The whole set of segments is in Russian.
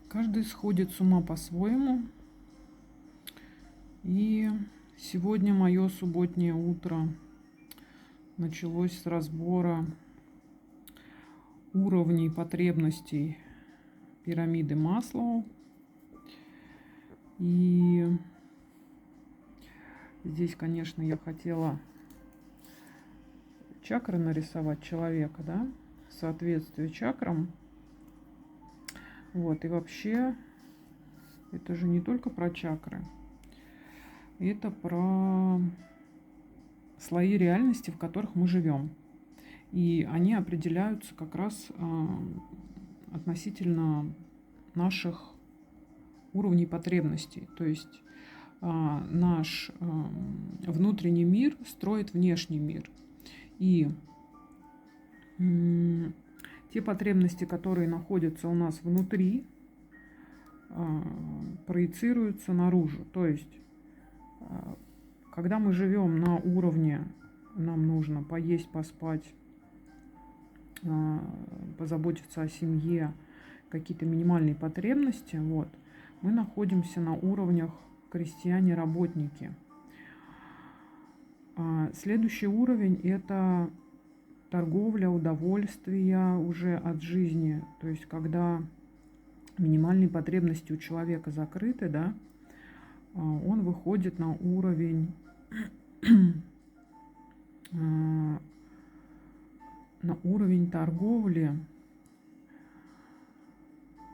Каждый сходит с ума по-своему. И сегодня мое субботнее утро началось с разбора уровней потребностей пирамиды Маслоу. И здесь, конечно, я хотела чакры нарисовать человека, да, соответствие чакрам. Вот, и вообще, это же не только про чакры, это про слои реальности, в которых мы живем. И они определяются как раз относительно наших уровней потребностей. То есть наш внутренний мир строит внешний мир. И те потребности, которые находятся у нас внутри, проецируются наружу. То есть, когда мы живем на уровне, нам нужно поесть, поспать, позаботиться о семье, какие-то минимальные потребности, вот, мы находимся на уровнях крестьяне-работники. Следующий уровень – это торговля, удовольствие уже от жизни. То есть, когда минимальные потребности у человека закрыты, да, он выходит на уровень торговли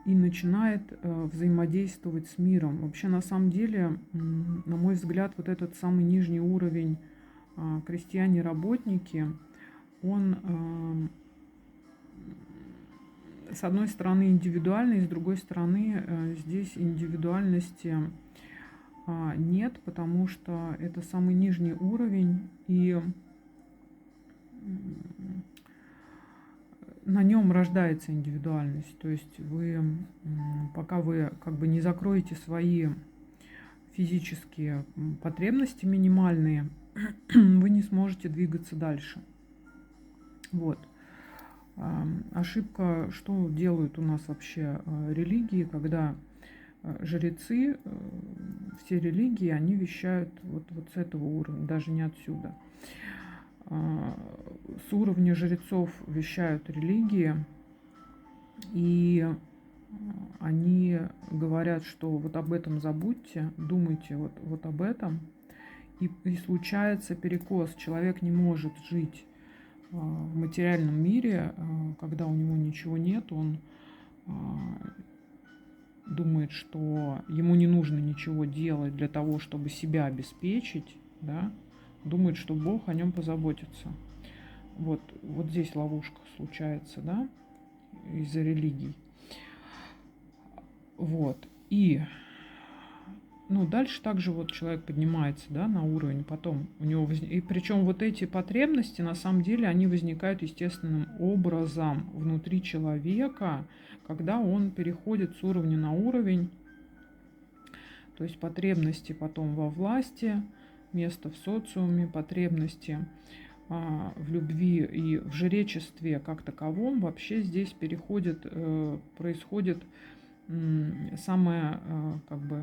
и начинает взаимодействовать с миром. Вообще, на самом деле, на мой взгляд, вот этот самый нижний уровень крестьяне-работники, он с одной стороны индивидуальный, с другой стороны здесь индивидуальности нет, потому что это самый нижний уровень, и на нем рождается индивидуальность. То есть пока вы как бы не закроете свои физические потребности минимальные, вы не сможете двигаться дальше. Вот. Ошибка, что делают у нас вообще религии, когда жрецы, все религии, они вещают вот с этого уровня, даже не отсюда. С уровня жрецов вещают религии, и они говорят, что вот об этом забудьте, думайте вот об этом, и случается перекос. Человек не может жить в материальном мире, когда у него ничего нет, он думает, что ему не нужно ничего делать для того, чтобы себя обеспечить, да, думает, что Бог о нем позаботится. Вот здесь ловушка случается, да, из-за религий. Вот. И дальше также вот человек поднимается, да, на уровень, потом у него и причем вот эти потребности, на самом деле, они возникают естественным образом внутри человека, когда он переходит с уровня на уровень. То есть потребности потом во власти, место в социуме, потребности в любви и в жречестве как таковом, вообще здесь происходит самое как бы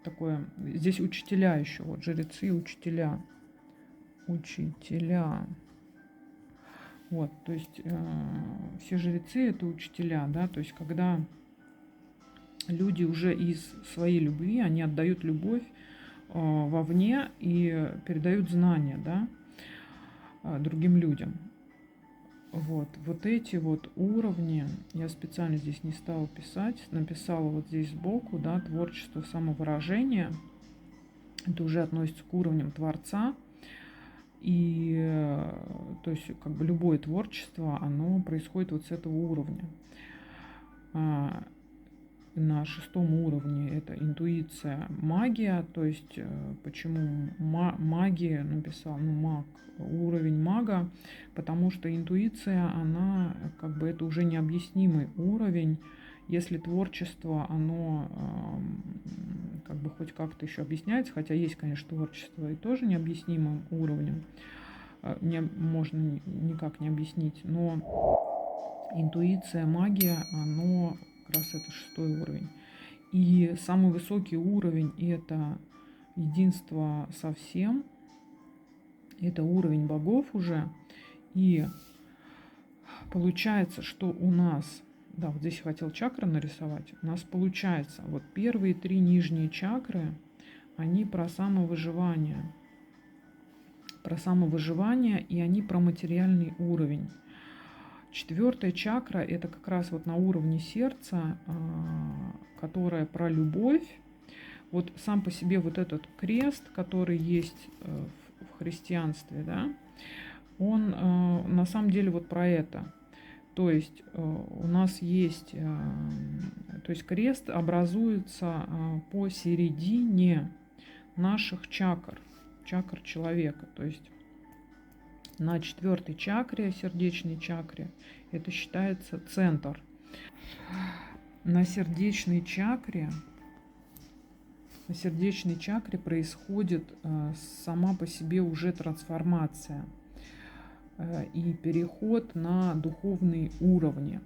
такое, здесь учителя еще, вот жрецы, учителя, вот, то есть все жрецы это учителя, да, то есть когда люди уже из своей любви, они отдают любовь вовне и передают знания, да, другим людям. Вот эти вот уровни я специально здесь не стала писать, написала вот здесь сбоку, да, творчество, самовыражение. Это уже относится к уровням Творца. И то есть как бы любое творчество, оно происходит вот с этого уровня. На 6-м уровне это интуиция, магия, то есть почему магия написал, маг, уровень мага, потому что интуиция, она как бы это уже необъяснимый уровень. Если творчество, оно как бы хоть как-то еще объясняется, хотя есть, конечно, творчество и тоже необъяснимым уровнем, можно никак не объяснить, но интуиция, магия, оно как раз это 6-й уровень. И самый высокий уровень – это единство со всем, это уровень богов уже. И получается, что у нас, да, вот здесь я хотел чакры нарисовать, у нас получается, вот первые 3 нижние чакры, они про самовыживание, и они про материальный уровень. 4-я чакра – это как раз вот на уровне сердца, которая про любовь. Вот сам по себе вот этот крест, который есть в христианстве, да, он на самом деле вот про это. То есть у нас есть, то есть крест образуется посередине наших чакр человека. То есть на 4-й чакре, сердечной чакре, это считается центр. На сердечной чакре происходит сама по себе уже трансформация и переход на духовные уровни.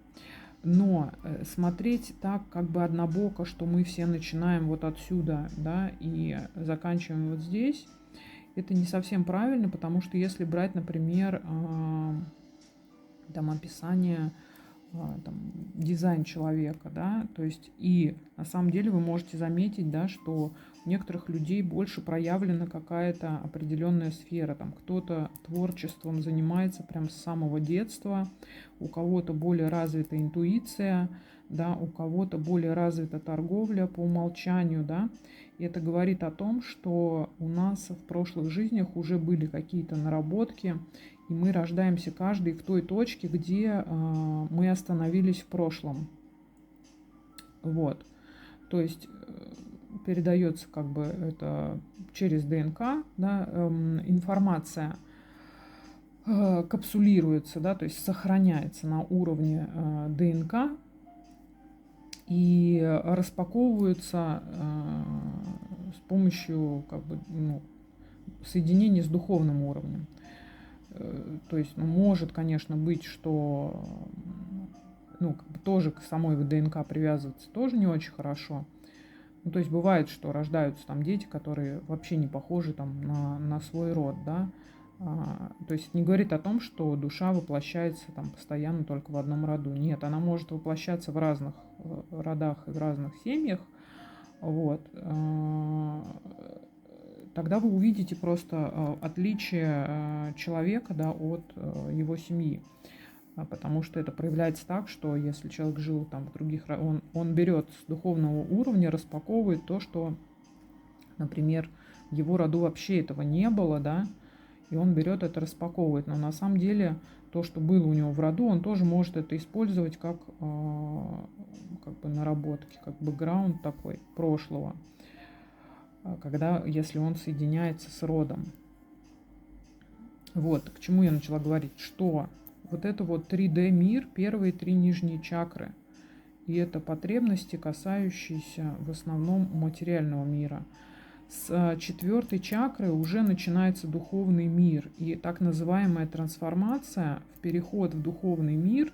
Но смотреть так как бы однобоко, что мы все начинаем вот отсюда, да, и заканчиваем вот здесь, это не совсем правильно, потому что если брать, например, там описание, там, дизайн человека, да, то есть и на самом деле вы можете заметить, да, что у некоторых людей больше проявлена какая-то определенная сфера, там кто-то творчеством занимается прям с самого детства, у кого-то более развита интуиция, да, у кого-то более развита торговля по умолчанию, да, и это говорит о том, что у нас в прошлых жизнях уже были какие-то наработки, и мы рождаемся каждый в той точке, где мы остановились в прошлом. Вот. То есть передается как бы это через ДНК, да, информация капсулируется, да, то есть сохраняется на уровне ДНК и распаковывается с помощью как бы, ну, соединения с духовным уровнем. То есть, ну, может, конечно, быть, что, ну, как бы тоже к самой ДНК привязываться тоже не очень хорошо. Ну, то есть бывает, что рождаются там дети, которые вообще не похожи там на свой род, да. То есть не говорит о том, что душа воплощается там постоянно только в одном роду. Нет, она может воплощаться в разных родах и в разных семьях. Вот. Тогда вы увидите просто отличие человека, да, от его семьи. Потому что это проявляется так, что если человек жил там в других, он берет с духовного уровня, распаковывает то, что, например, в его роду вообще этого не было, да, и он берет это, распаковывает. Но на самом деле то, что было у него в роду, он тоже может это использовать как бы наработки, как бэкграунд такой прошлого, когда, если он соединяется с родом. Вот, к чему я начала говорить, что вот это вот 3D мир, первые 3 нижние чакры, и это потребности, касающиеся в основном материального мира. С 4-й чакры уже начинается духовный мир, и так называемая трансформация в переход в духовный мир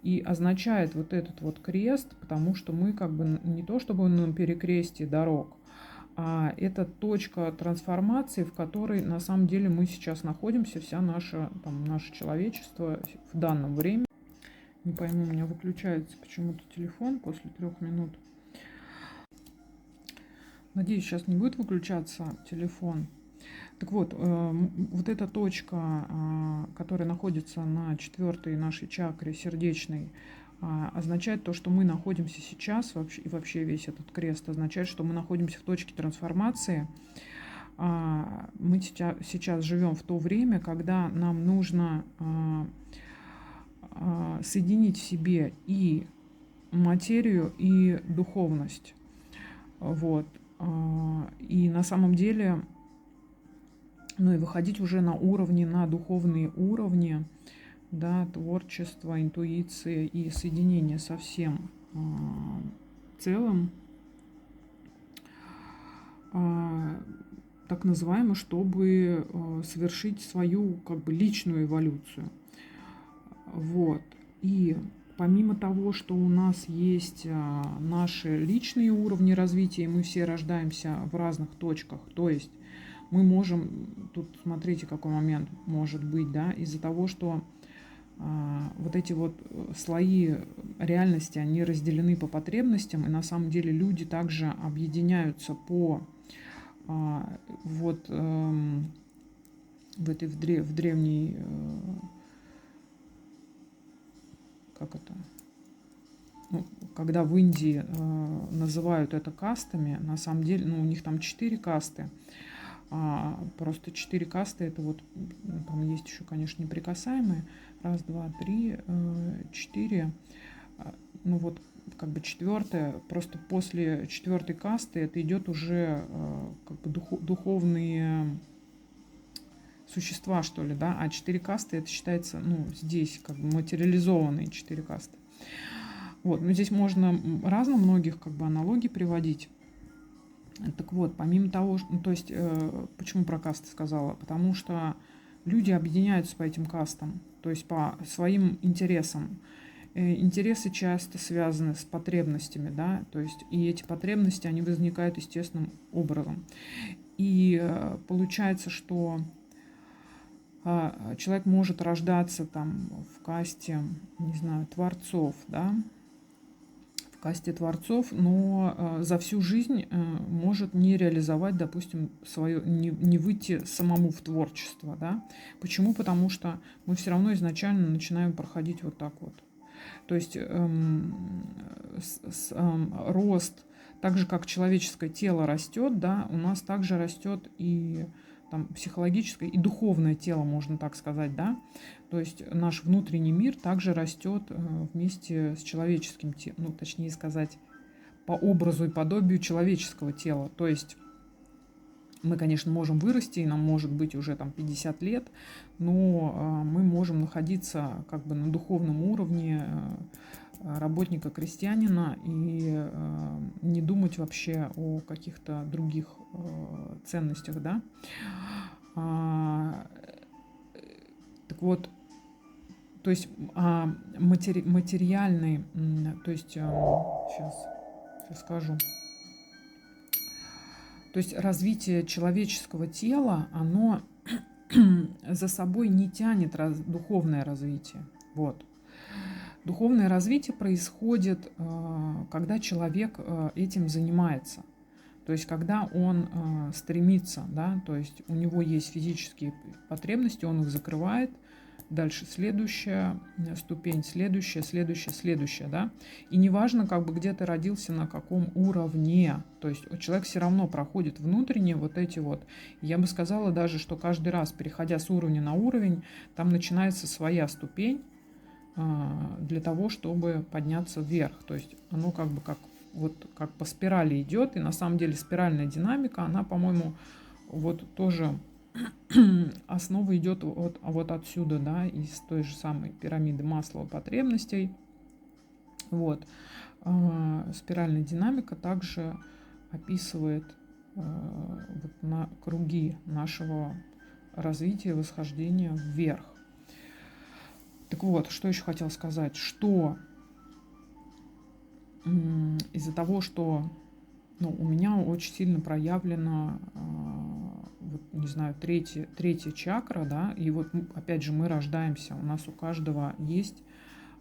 и означает вот этот вот крест, потому что мы как бы не то чтобы на перекрестии дорог, а это точка трансформации, в которой на самом деле мы сейчас находимся, вся наше человечество в данном времени. Не пойму, у меня выключается почему-то телефон после 3 минут. Надеюсь, сейчас не будет выключаться телефон. Так вот, вот эта точка, которая находится на 4-й нашей чакре сердечной, означает то, что мы находимся сейчас, и вообще весь этот крест означает, что мы находимся в точке трансформации. Мы сейчас живем в то время, когда нам нужно соединить в себе и материю, и духовность. Вот. И на самом деле, ну и выходить уже на уровни, на духовные уровни, да, творчество, интуиция и соединение со всем целым, так называемо, чтобы совершить свою как бы личную эволюцию. Вот. И помимо того, что у нас есть наши личные уровни развития, и мы все рождаемся в разных точках, то есть мы можем, тут смотрите, какой момент может быть, да, из-за того, что вот эти вот слои реальности, они разделены по потребностям, и на самом деле люди также объединяются по вот в древней, как это, ну, когда в Индии называют это кастами, на самом деле, ну, у них там 4 касты. Просто 4 касты, это вот, там есть еще, конечно, неприкасаемые. Раз, два, три, 4. Ну вот, как бы четвертая, просто после четвертой касты это идет уже как бы духовные существа, что ли, да, а 4 касты это считается, ну, здесь как бы материализованные 4 касты. Вот, но здесь можно разно многих как бы аналогий приводить. Так вот, помимо того, ну, то есть, почему про касты сказала? Потому что люди объединяются по этим кастам, то есть по своим интересам. Интересы часто связаны с потребностями, да, то есть и эти потребности, они возникают естественным образом. И получается, что человек может рождаться там в касте, не знаю, творцов, да, в касте творцов, но за всю жизнь может не реализовать, допустим, свое, не выйти самому в творчество, да. Почему? Потому что мы все равно изначально начинаем проходить вот так вот. То есть рост, так же как человеческое тело растет, да, у нас также растет и там психологическое и духовное тело, можно так сказать, да. То есть наш внутренний мир также растет вместе с человеческим телом, ну, точнее сказать, по образу и подобию человеческого тела. То есть мы, конечно, можем вырасти, и нам может быть уже там 50 лет, но мы можем находиться как бы на духовном уровне работника-крестьянина и не думать вообще о каких-то других ценностях, да. Так вот, то есть материальный, то есть сейчас скажу. То есть развитие человеческого тела, оно за собой не тянет духовное развитие. Вот. Духовное развитие происходит, когда человек этим занимается. То есть когда он стремится, да, то есть у него есть физические потребности, он их закрывает. Дальше следующая ступень, следующая, да. И неважно, как бы где ты родился, на каком уровне. То есть человек все равно проходит внутренние вот эти вот. Я бы сказала даже, что каждый раз, переходя с уровня на уровень, там начинается своя ступень для того, чтобы подняться вверх. То есть оно как бы как по спирали идет. И на самом деле спиральная динамика, она, по-моему, вот тоже... Основа идет вот отсюда, да, из той же самой пирамиды Маслоу потребностей. Вот. Спиральная динамика также описывает вот на круги нашего развития, восхождения вверх. Так вот, что еще хотела сказать, что из-за того, что у меня очень сильно проявлена, вот, не знаю, третья чакра, да, и вот опять же мы рождаемся, у нас у каждого есть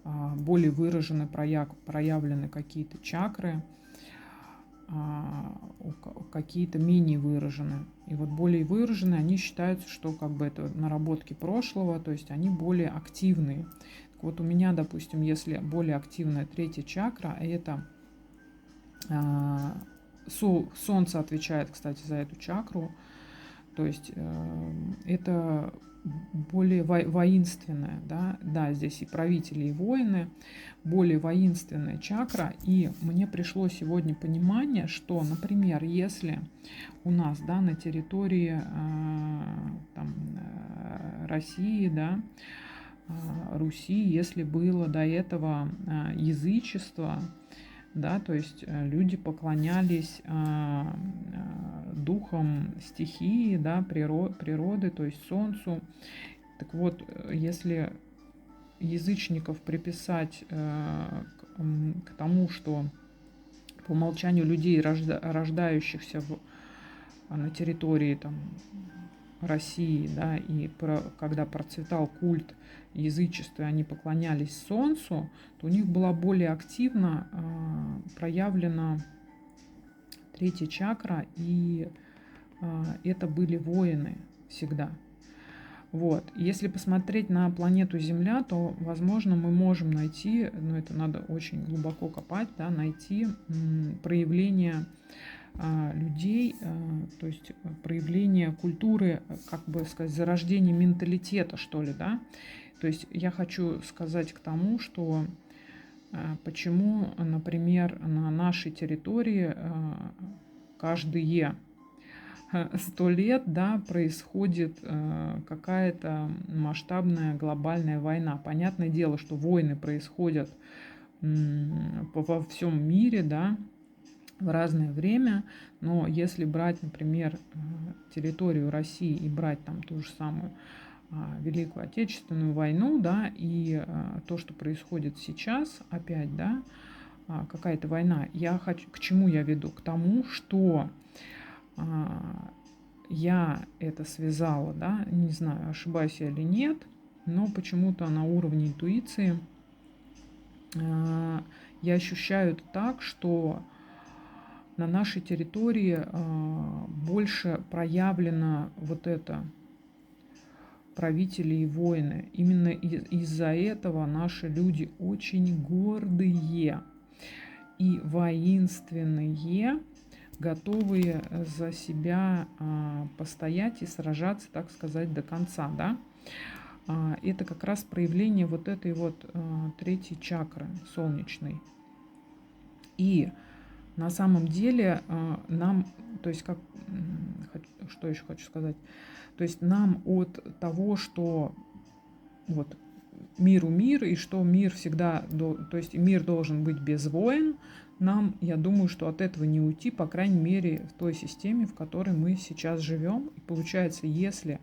более выражены, проявлены какие-то чакры, какие-то менее выражены. И вот более выраженные, они считаются, что как бы это наработки прошлого, то есть они более активные. Так вот у меня, допустим, если более активная третья чакра, это Солнце отвечает, кстати, за эту чакру. То есть это более воинственная, да, здесь и правители, и воины, более воинственная чакра. И мне пришло сегодня понимание, что, например, если у нас, да, на территории там, России, да, Руси, если было до этого язычество, да, то есть люди поклонялись духам стихии, да, природы, то есть солнцу. Так вот, если язычников приписать к тому, что по умолчанию людей, рождающихся на территории там, России, да, и когда процветал культ язычества, они поклонялись Солнцу, то у них была более активно проявлена третья чакра, и это были воины всегда. Вот. Если посмотреть на планету Земля, то, возможно, мы можем найти, но это надо очень глубоко копать, да, найти проявление людей, то есть проявление культуры, как бы сказать, зарождение менталитета, что ли, да. То есть я хочу сказать к тому, что почему, например, на нашей территории каждые 100 лет, да, происходит какая-то масштабная глобальная война. Понятное дело, что войны происходят во всем мире, да, в разное время, но если брать, например, территорию России и брать там ту же самую Великую Отечественную войну, да, и то, что происходит сейчас, опять, да, какая-то война, я хочу, к чему я веду? К тому, что я это связала, да, не знаю, ошибаюсь я или нет, но почему-то на уровне интуиции я ощущаю это так, что на нашей территории больше проявлено вот это правители и воины. Именно из-за этого наши люди очень гордые и воинственные, готовые за себя постоять и сражаться, так сказать, до конца, да. Это как раз проявление вот этой вот третьей чакры солнечной. И на самом деле нам, то есть как, что еще хочу сказать, то есть нам от того, что вот миру мир, и что мир всегда, то есть мир должен быть без войн, нам, я думаю, что от этого не уйти, по крайней мере, в той системе, в которой мы сейчас живем. И получается, если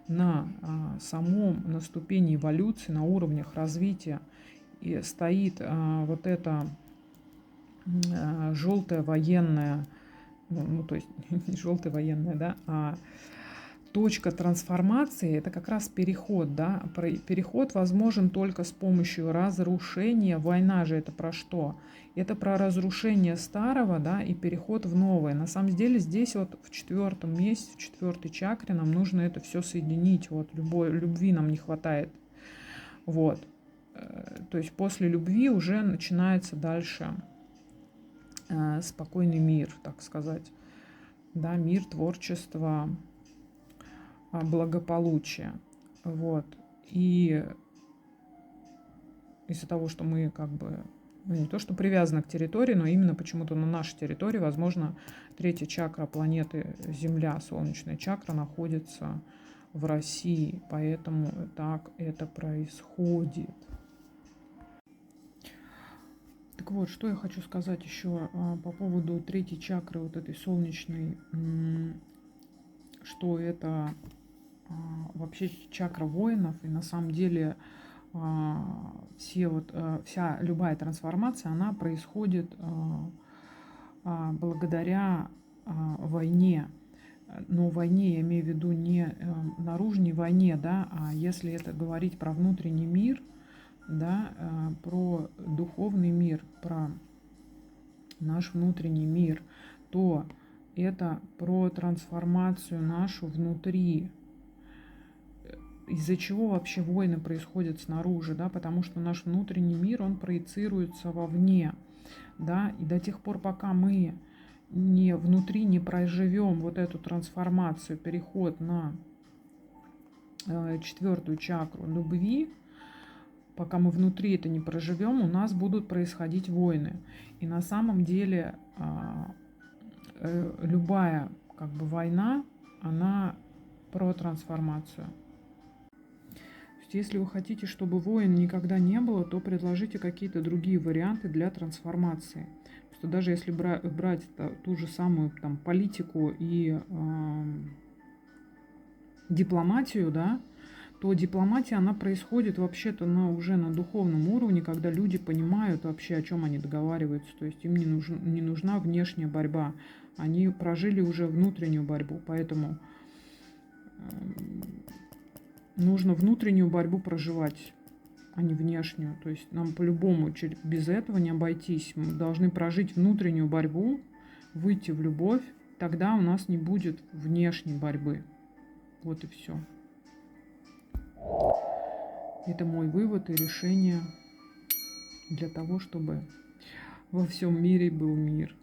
на на ступени эволюции, на уровнях развития и стоит вот эта желтая военная, ну то есть не желтая военная, да, а точка трансформации — это как раз переход, да. Переход возможен только с помощью разрушения. Война же это про что? Это про разрушение старого, да, и переход в новое. На самом деле здесь вот в 4-м месяце, в 4-й чакре нам нужно это все соединить. Вот любви нам не хватает. Вот. То есть после любви уже начинается дальше спокойный мир, так сказать. Да, мир, творчество, благополучия. Вот. И из-за того, что мы как бы, ну, не то что привязаны к территории, но именно почему-то на нашей территории, возможно, третья чакра планеты Земля, солнечная чакра, находится в России. Поэтому так это происходит. Так вот, что я хочу сказать еще по поводу третьей чакры, вот этой солнечной, что это вообще чакра воинов, и на самом деле вся любая трансформация, она происходит благодаря войне. Но войне я имею в виду не наружной войне, да, а если это говорить про внутренний мир, да, про духовный мир, про наш внутренний мир, то это про трансформацию нашу внутри. Из-за чего вообще войны происходят снаружи, да, потому что наш внутренний мир, он проецируется вовне, да, и до тех пор, пока мы внутри не проживем вот эту трансформацию, переход на 4-ю чакру любви, пока мы внутри это не проживем, у нас будут происходить войны. И на самом деле любая как бы война, она про трансформацию. Если вы хотите, чтобы войн никогда не было, то предложите какие-то другие варианты для трансформации. Что даже если брать ту же самую там, политику и дипломатию, да, то дипломатия, она происходит вообще-то уже на духовном уровне, когда люди понимают вообще, о чем они договариваются. То есть им не нужна внешняя борьба. Они прожили уже внутреннюю борьбу, поэтому нужно внутреннюю борьбу проживать, а не внешнюю. То есть нам по-любому без этого не обойтись. Мы должны прожить внутреннюю борьбу, выйти в любовь, тогда у нас не будет внешней борьбы. Вот и все. Это мой вывод и решение для того, чтобы во всем мире был мир.